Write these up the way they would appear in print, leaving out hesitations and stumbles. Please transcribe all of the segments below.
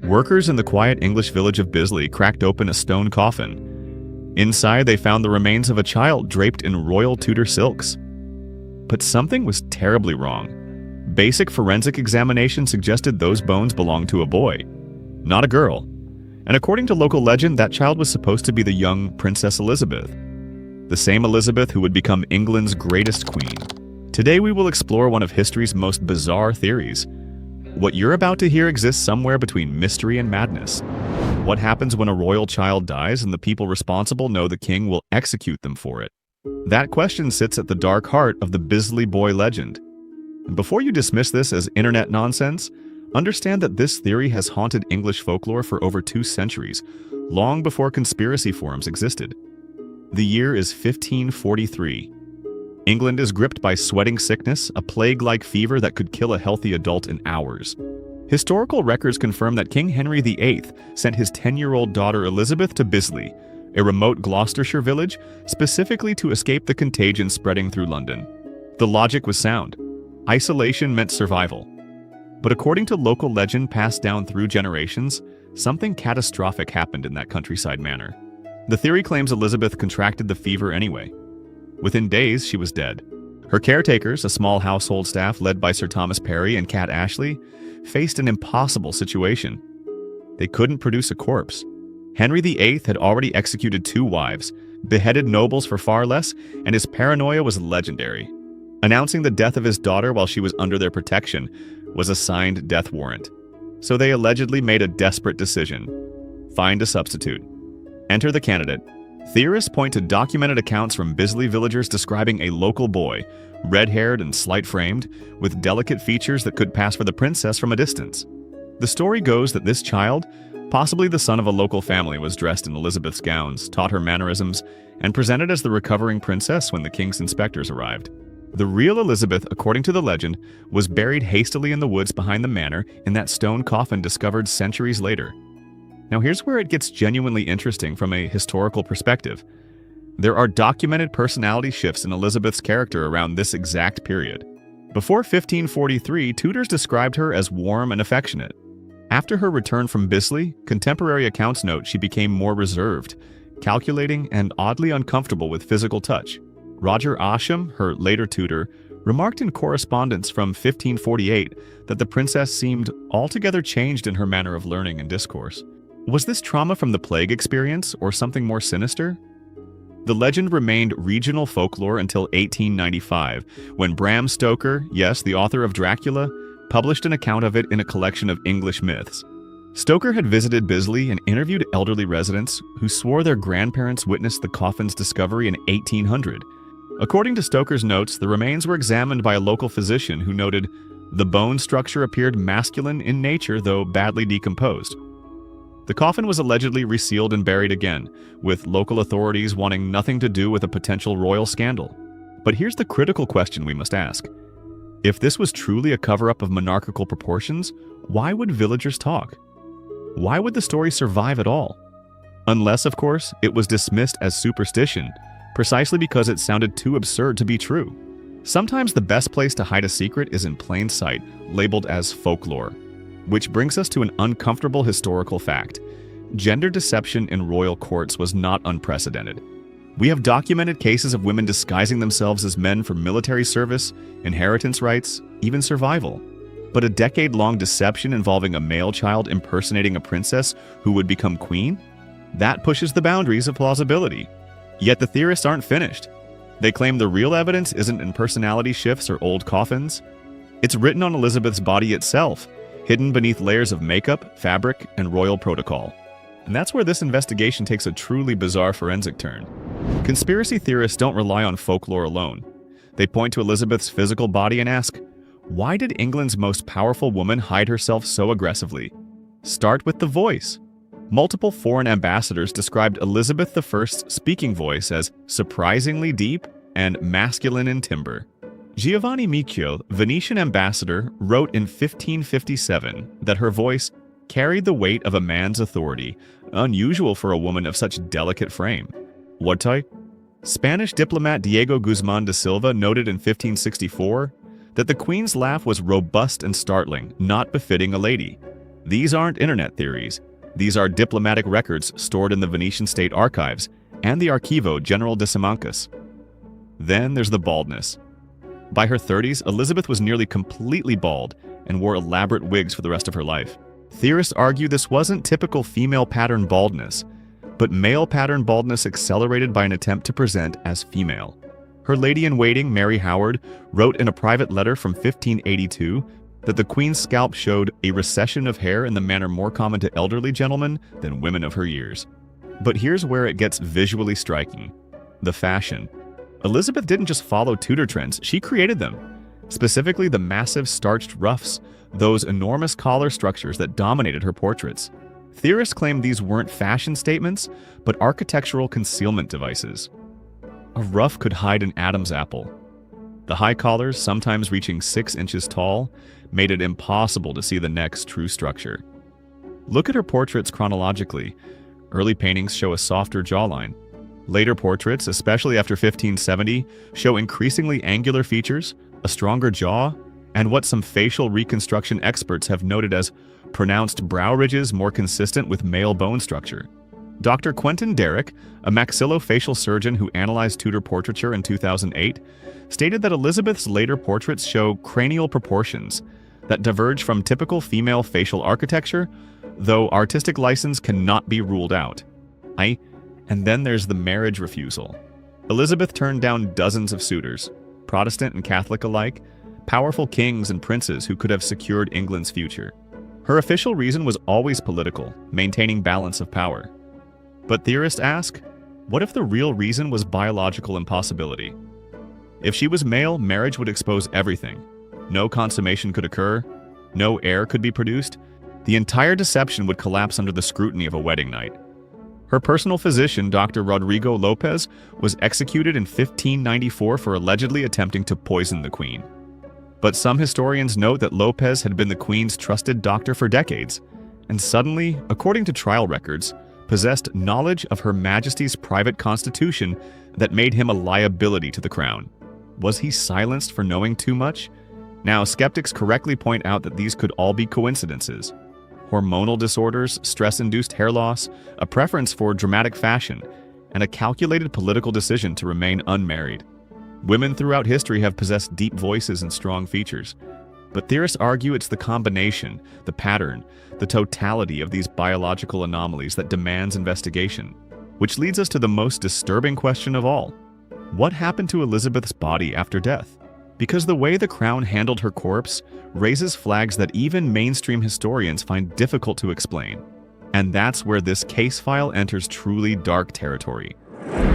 Workers in the quiet English village of Bisley cracked open a stone coffin. Inside, they found the remains of a child draped in royal Tudor silks. But something was terribly wrong. Basic forensic examination suggested those bones belonged to a boy, not a girl. And according to local legend, that child was supposed to be the young Princess Elizabeth, the same Elizabeth who would become England's greatest queen. Today we will explore one of history's most bizarre theories. What you're about to hear exists somewhere between mystery and madness. What happens when a royal child dies and the people responsible know the king will execute them for it? That question sits at the dark heart of the Bisley Boy legend. And before you dismiss this as internet nonsense, understand that this theory has haunted English folklore for over 2 centuries, long before conspiracy forums existed. The year is 1543. England is gripped by sweating sickness, a plague-like fever that could kill a healthy adult in hours. Historical records confirm that King Henry VIII sent his 10-year-old daughter Elizabeth to Bisley, a remote Gloucestershire village, specifically to escape the contagion spreading through London. The logic was sound. Isolation meant survival. But according to local legend passed down through generations, something catastrophic happened in that countryside manor. The theory claims Elizabeth contracted the fever anyway. Within days, she was dead. Her caretakers, a small household staff led by Sir Thomas Parry and Cat Ashley, faced an impossible situation. They couldn't produce a corpse. Henry VIII had already executed 2 wives, beheaded nobles for far less, and his paranoia was legendary. Announcing the death of his daughter while she was under their protection was a signed death warrant. So they allegedly made a desperate decision. Find a substitute. Enter the candidate. Theorists point to documented accounts from Bisley villagers describing a local boy, red-haired and slight-framed, with delicate features that could pass for the princess from a distance. The story goes that this child, possibly the son of a local family, was dressed in Elizabeth's gowns, taught her mannerisms, and presented as the recovering princess when the king's inspectors arrived. The real Elizabeth, according to the legend, was buried hastily in the woods behind the manor in that stone coffin discovered centuries later. Now here's where it gets genuinely interesting from a historical perspective. There are documented personality shifts in Elizabeth's character around this exact period. Before 1543, Tudors described her as warm and affectionate. After her return from Bisley, contemporary accounts note she became more reserved, calculating, and oddly uncomfortable with physical touch. Roger Ascham, her later tutor, remarked in correspondence from 1548 that the princess seemed altogether changed in her manner of learning and discourse. Was this trauma from the plague experience or something more sinister? The legend remained regional folklore until 1895, when Bram Stoker, yes, the author of Dracula, published an account of it in a collection of English myths. Stoker had visited Bisley and interviewed elderly residents who swore their grandparents witnessed the coffin's discovery in 1800. According to Stoker's notes, the remains were examined by a local physician who noted, "The bone structure appeared masculine in nature, though badly decomposed." The coffin was allegedly resealed and buried again, with local authorities wanting nothing to do with a potential royal scandal. But here's the critical question we must ask. If this was truly a cover-up of monarchical proportions, why would villagers talk? Why would the story survive at all? Unless, of course, it was dismissed as superstition, precisely because it sounded too absurd to be true. Sometimes the best place to hide a secret is in plain sight, labeled as folklore. Which brings us to an uncomfortable historical fact. Gender deception in royal courts was not unprecedented. We have documented cases of women disguising themselves as men for military service, inheritance rights, even survival. But a decade-long deception involving a male child impersonating a princess who would become queen? That pushes the boundaries of plausibility. Yet the theorists aren't finished. They claim the real evidence isn't in personality shifts or old coffins. It's written on Elizabeth's body itself, hidden beneath layers of makeup, fabric, and royal protocol. And that's where this investigation takes a truly bizarre forensic turn. Conspiracy theorists don't rely on folklore alone. They point to Elizabeth's physical body and ask, why did England's most powerful woman hide herself so aggressively? Start with the voice. Multiple foreign ambassadors described Elizabeth I's speaking voice as surprisingly deep and masculine in timbre. Giovanni Micchio, Venetian ambassador, wrote in 1557 that her voice carried the weight of a man's authority, unusual for a woman of such delicate frame. What type? Spanish diplomat Diego Guzman de Silva noted in 1564 that the queen's laugh was robust and startling, not befitting a lady. These aren't internet theories. These are diplomatic records stored in the Venetian State Archives and the Archivo General de Simancas. Then there's the baldness. By her 30s, Elizabeth was nearly completely bald and wore elaborate wigs for the rest of her life. Theorists argue this wasn't typical female pattern baldness, but male pattern baldness accelerated by an attempt to present as female. Her lady-in-waiting, Mary Howard, wrote in a private letter from 1582 that the Queen's scalp showed a recession of hair in the manner more common to elderly gentlemen than women of her years. But here's where it gets visually striking: the fashion. Elizabeth didn't just follow Tudor trends, she created them. Specifically the massive starched ruffs, those enormous collar structures that dominated her portraits. Theorists claim these weren't fashion statements, but architectural concealment devices. A ruff could hide an Adam's apple. The high collars, sometimes reaching 6 inches tall, made it impossible to see the neck's true structure. Look at her portraits chronologically. Early paintings show a softer jawline. Later portraits, especially after 1570, show increasingly angular features, a stronger jaw, and what some facial reconstruction experts have noted as pronounced brow ridges more consistent with male bone structure. Dr. Quentin Derrick, a maxillofacial surgeon who analyzed Tudor portraiture in 2008, stated that Elizabeth's later portraits show cranial proportions that diverge from typical female facial architecture, though artistic license cannot be ruled out. And then there's the marriage refusal. Elizabeth turned down dozens of suitors, Protestant and Catholic alike, powerful kings and princes who could have secured England's future. Her official reason was always political, maintaining balance of power. But theorists ask, what if the real reason was biological impossibility? If she was male, marriage would expose everything. No consummation could occur, no heir could be produced. The entire deception would collapse under the scrutiny of a wedding night. Her personal physician, Dr. Rodrigo Lopez, was executed in 1594 for allegedly attempting to poison the Queen. But some historians note that Lopez had been the Queen's trusted doctor for decades, and suddenly, according to trial records, possessed knowledge of Her Majesty's private constitution that made him a liability to the crown. Was he silenced for knowing too much? Now, skeptics correctly point out that these could all be coincidences. Hormonal disorders, stress-induced hair loss, a preference for dramatic fashion, and a calculated political decision to remain unmarried. Women throughout history have possessed deep voices and strong features. But theorists argue it's the combination, the pattern, the totality of these biological anomalies that demands investigation. Which leads us to the most disturbing question of all. What happened to Elizabeth's body after death? Because the way the Crown handled her corpse raises flags that even mainstream historians find difficult to explain. And that's where this case file enters truly dark territory.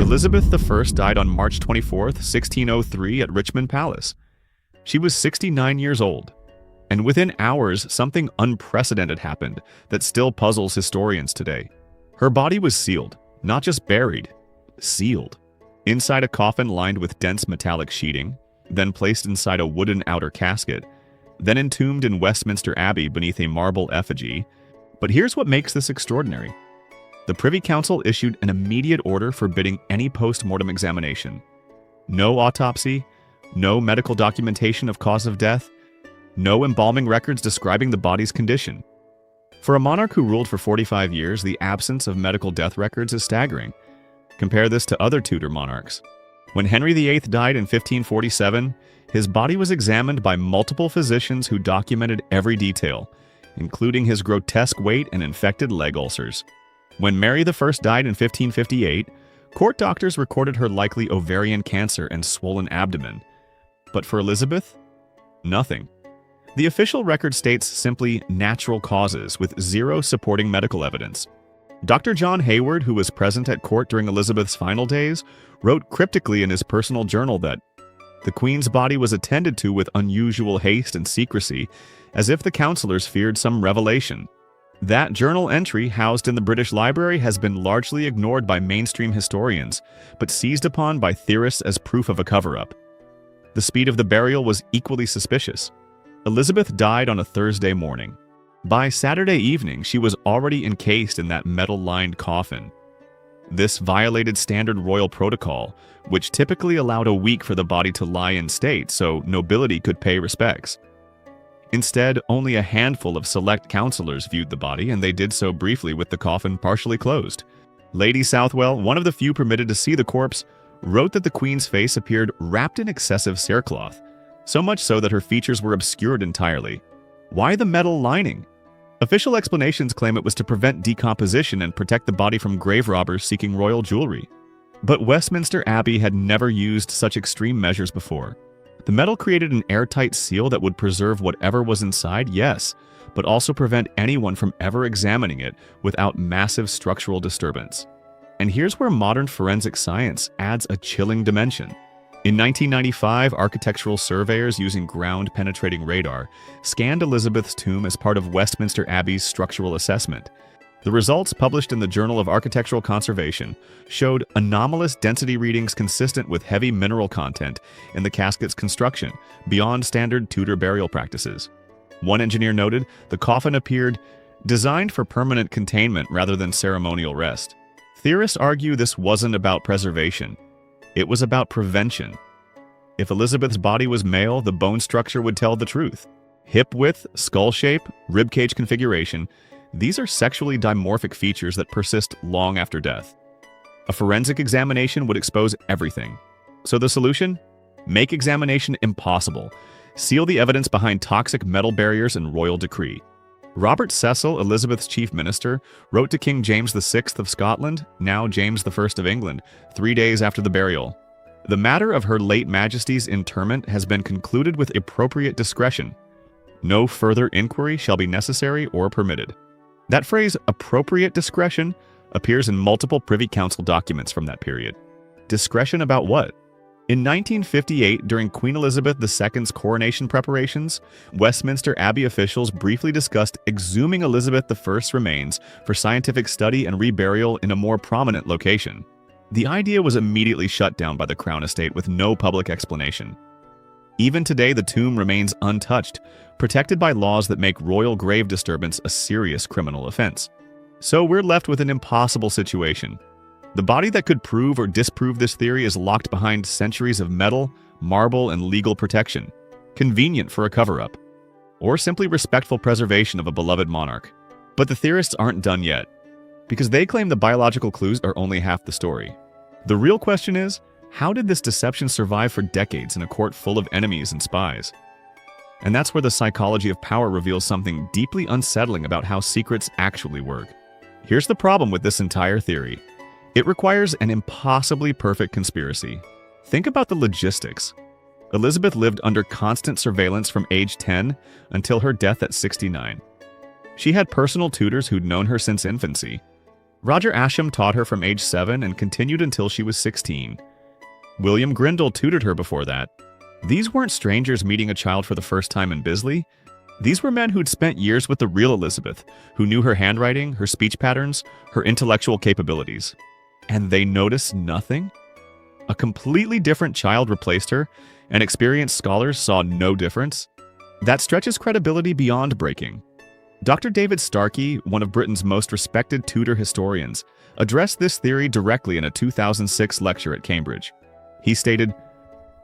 Elizabeth I died on March 24, 1603 at Richmond Palace. She was 69 years old. And within hours, something unprecedented happened that still puzzles historians today. Her body was sealed, not just buried, sealed. Inside a coffin lined with dense metallic sheeting, then placed inside a wooden outer casket, then entombed in Westminster Abbey beneath a marble effigy. But here's what makes this extraordinary. The Privy Council issued an immediate order forbidding any post-mortem examination. No autopsy, no medical documentation of cause of death, no embalming records describing the body's condition. For a monarch who ruled for 45 years, the absence of medical death records is staggering. Compare this to other Tudor monarchs. When Henry VIII died in 1547, his body was examined by multiple physicians who documented every detail, including his grotesque weight and infected leg ulcers. When Mary I died in 1558, court doctors recorded her likely ovarian cancer and swollen abdomen. But for Elizabeth, nothing. The official record states simply natural causes with zero supporting medical evidence. Dr. John Hayward, who was present at court during Elizabeth's final days, wrote cryptically in his personal journal that the Queen's body was attended to with unusual haste and secrecy, as if the counselors feared some revelation. That journal entry, housed in the British Library, has been largely ignored by mainstream historians, but seized upon by theorists as proof of a cover-up. The speed of the burial was equally suspicious. Elizabeth died on a Thursday morning. By Saturday evening, she was already encased in that metal-lined coffin. This violated standard royal protocol, which typically allowed a week for the body to lie in state so nobility could pay respects. Instead, only a handful of select counselors viewed the body, and they did so briefly with the coffin partially closed. Lady Southwell, one of the few permitted to see the corpse, wrote that the Queen's face appeared wrapped in excessive cerecloth, so much so that her features were obscured entirely. Why the metal lining? Official explanations claim it was to prevent decomposition and protect the body from grave robbers seeking royal jewelry. But Westminster Abbey had never used such extreme measures before. The metal created an airtight seal that would preserve whatever was inside, yes, but also prevent anyone from ever examining it without massive structural disturbance. And here's where modern forensic science adds a chilling dimension. In 1995, architectural surveyors using ground-penetrating radar scanned Elizabeth's tomb as part of Westminster Abbey's structural assessment. The results, published in the Journal of Architectural Conservation, showed anomalous density readings consistent with heavy mineral content in the casket's construction, beyond standard Tudor burial practices. One engineer noted the coffin appeared designed for permanent containment rather than ceremonial rest. Theorists argue this wasn't about preservation. It was about prevention. If Elizabeth's body was male, the bone structure would tell the truth. Hip width, skull shape, ribcage configuration, these are sexually dimorphic features that persist long after death. A forensic examination would expose everything. So the solution? Make examination impossible. Seal the evidence behind toxic metal barriers and royal decree. Robert Cecil, Elizabeth's chief minister, wrote to King James VI of Scotland, now James I of England, 3 days after the burial. The matter of Her late Majesty's interment has been concluded with appropriate discretion. No further inquiry shall be necessary or permitted. That phrase, appropriate discretion, appears in multiple Privy Council documents from that period. Discretion about what? In 1958, during Queen Elizabeth II's coronation preparations, Westminster Abbey officials briefly discussed exhuming Elizabeth I's remains for scientific study and reburial in a more prominent location. The idea was immediately shut down by the Crown Estate with no public explanation. Even today, the tomb remains untouched, protected by laws that make royal grave disturbance a serious criminal offense. So we're left with an impossible situation. The body that could prove or disprove this theory is locked behind centuries of metal, marble, and legal protection, convenient for a cover-up, or simply respectful preservation of a beloved monarch. But the theorists aren't done yet, because they claim the biological clues are only half the story. The real question is, how did this deception survive for decades in a court full of enemies and spies? And that's where the psychology of power reveals something deeply unsettling about how secrets actually work. Here's the problem with this entire theory. It requires an impossibly perfect conspiracy. Think about the logistics. Elizabeth lived under constant surveillance from age 10 until her death at 69. She had personal tutors who'd known her since infancy. Roger Ascham taught her from age 7 and continued until she was 16. William Grindal tutored her before that. These weren't strangers meeting a child for the first time in Bisley. These were men who'd spent years with the real Elizabeth, who knew her handwriting, her speech patterns, her intellectual capabilities. And they noticed nothing? A completely different child replaced her, and experienced scholars saw no difference? That stretches credibility beyond breaking. Dr. David Starkey, one of Britain's most respected Tudor historians, addressed this theory directly in a 2006 lecture at Cambridge. He stated,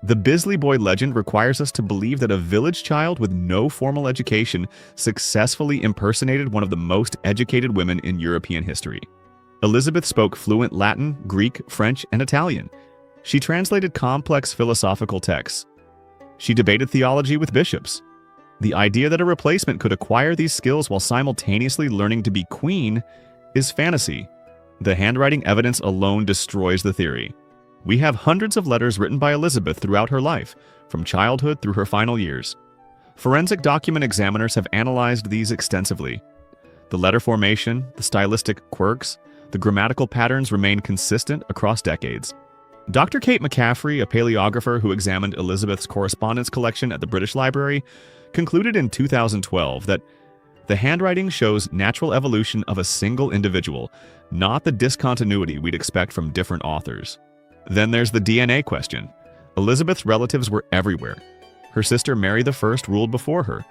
"The Bisley Boy legend requires us to believe that a village child with no formal education successfully impersonated one of the most educated women in European history. Elizabeth spoke fluent Latin, Greek, French, and Italian. She translated complex philosophical texts. She debated theology with bishops. The idea that a replacement could acquire these skills while simultaneously learning to be queen is fantasy. The handwriting evidence alone destroys the theory. We have hundreds of letters written by Elizabeth throughout her life, from childhood through her final years. Forensic document examiners have analyzed these extensively. The letter formation, the stylistic quirks, the grammatical patterns remain consistent across decades. Dr. Kate McCaffrey, a paleographer who examined Elizabeth's correspondence collection at the British Library, concluded in 2012 that the handwriting shows natural evolution of a single individual, not the discontinuity we'd expect from different authors. Then there's the DNA question. Elizabeth's relatives were everywhere. Her sister Mary I ruled before her.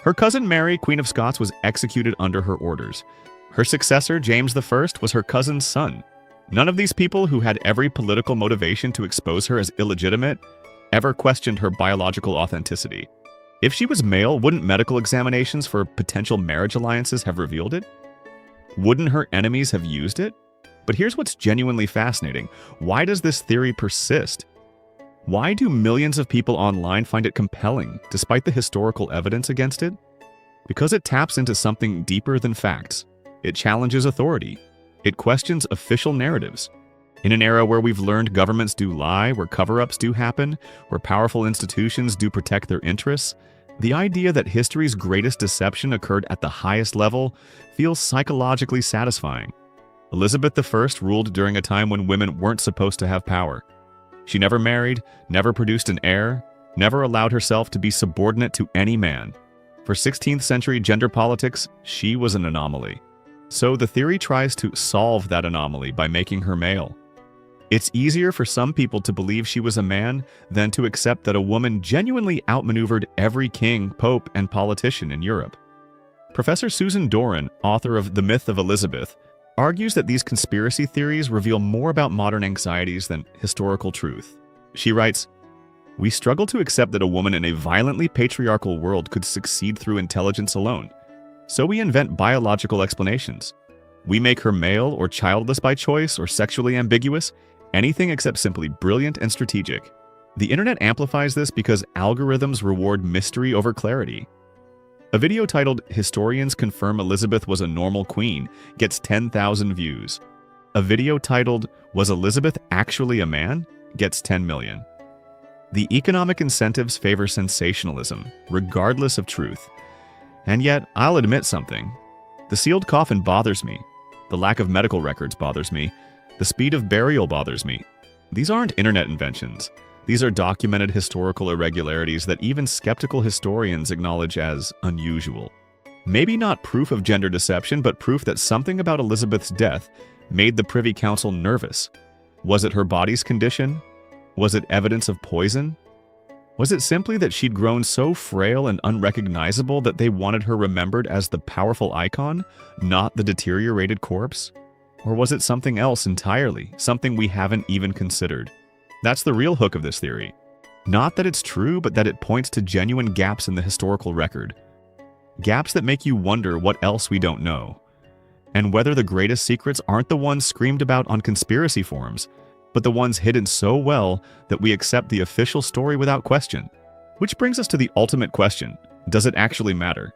Her cousin Mary, Queen of Scots, was executed under her orders. Her successor, James I, was her cousin's son. None of these people, who had every political motivation to expose her as illegitimate, ever questioned her biological authenticity. If she was male, wouldn't medical examinations for potential marriage alliances have revealed it? Wouldn't her enemies have used it? But here's what's genuinely fascinating. Why does this theory persist? Why do millions of people online find it compelling, despite the historical evidence against it? Because it taps into something deeper than facts. It challenges authority. It questions official narratives. In an era where we've learned governments do lie, where cover-ups do happen, where powerful institutions do protect their interests, the idea that history's greatest deception occurred at the highest level feels psychologically satisfying. Elizabeth I ruled during a time when women weren't supposed to have power. She never married, never produced an heir, never allowed herself to be subordinate to any man. For 16th century gender politics, she was an anomaly. So the theory tries to solve that anomaly by making her male. It's easier for some people to believe she was a man than to accept that a woman genuinely outmaneuvered every king, pope, and politician in Europe. Professor Susan Doran, author of The Myth of Elizabeth, argues that these conspiracy theories reveal more about modern anxieties than historical truth. She writes, "We struggle to accept that a woman in a violently patriarchal world could succeed through intelligence alone. So we invent biological explanations. We make her male or childless by choice or sexually ambiguous, anything except simply brilliant and strategic. The internet amplifies this because algorithms reward mystery over clarity." A video titled "Historians Confirm Elizabeth Was a Normal Queen" gets 10,000 views. A video titled "Was Elizabeth Actually a Man?" gets 10 million. The economic incentives favor sensationalism, regardless of truth. And yet, I'll admit something. The sealed coffin bothers me. The lack of medical records bothers me. The speed of burial bothers me. These aren't internet inventions. These are documented historical irregularities that even skeptical historians acknowledge as unusual. Maybe not proof of gender deception, but proof that something about Elizabeth's death made the Privy Council nervous. Was it her body's condition? Was it evidence of poison? Was it simply that she'd grown so frail and unrecognizable that they wanted her remembered as the powerful icon, not the deteriorated corpse? Or was it something else entirely, something we haven't even considered? That's the real hook of this theory. Not that it's true, but that it points to genuine gaps in the historical record. Gaps that make you wonder what else we don't know. And whether the greatest secrets aren't the ones screamed about on conspiracy forums, but the ones hidden so well that we accept the official story without question. Which brings us to the ultimate question: does it actually matter?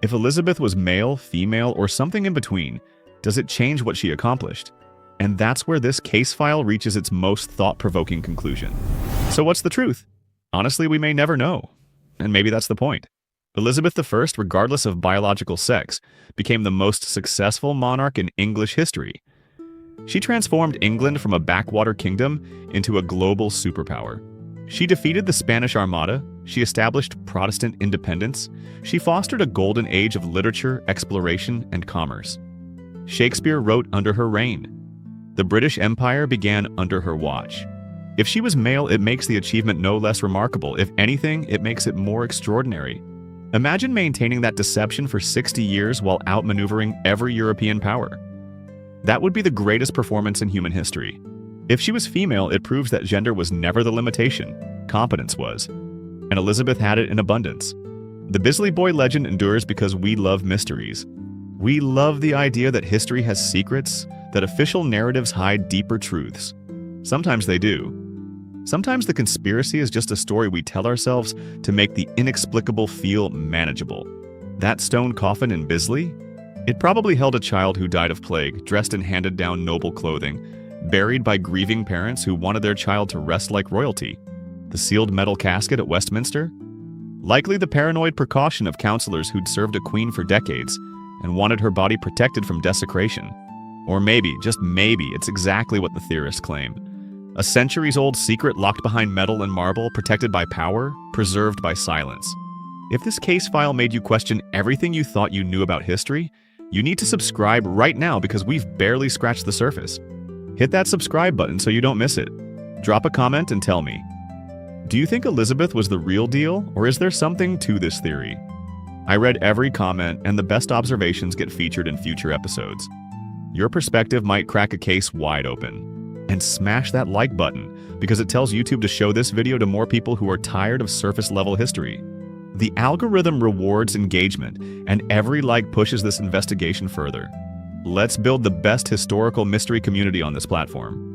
If Elizabeth was male, female, or something in between, does it change what she accomplished? And that's where this case file reaches its most thought-provoking conclusion. So what's the truth? Honestly, we may never know. And maybe that's the point. Elizabeth I, regardless of biological sex, became the most successful monarch in English history. She transformed England from a backwater kingdom into a global superpower. She defeated the Spanish Armada, she established Protestant independence, she fostered a golden age of literature, exploration, and commerce. Shakespeare wrote under her reign. The British Empire began under her watch. If she was male, it makes the achievement no less remarkable. If anything, it makes it more extraordinary. Imagine maintaining that deception for 60 years while outmaneuvering every European power. That would be the greatest performance in human history. If she was female, it proves that gender was never the limitation. Competence was. And Elizabeth had it in abundance. The Bisley Boy legend endures because we love mysteries. We love the idea that history has secrets, that official narratives hide deeper truths. Sometimes they do. Sometimes the conspiracy is just a story we tell ourselves to make the inexplicable feel manageable. That stone coffin in Bisley? It probably held a child who died of plague, dressed in handed-down noble clothing, buried by grieving parents who wanted their child to rest like royalty. The sealed metal casket at Westminster? Likely the paranoid precaution of counselors who'd served a queen for decades and wanted her body protected from desecration. Or maybe, just maybe, it's exactly what the theorists claim. A centuries-old secret locked behind metal and marble, protected by power, preserved by silence. If this case file made you question everything you thought you knew about history, you need to subscribe right now because we've barely scratched the surface. Hit that subscribe button so you don't miss it. Drop a comment and tell me. Do you think Elizabeth was the real deal, or is there something to this theory? I read every comment, and the best observations get featured in future episodes. Your perspective might crack a case wide open. And smash that like button, because it tells YouTube to show this video to more people who are tired of surface-level history. The algorithm rewards engagement, and every like pushes this investigation further. Let's build the best historical mystery community on this platform.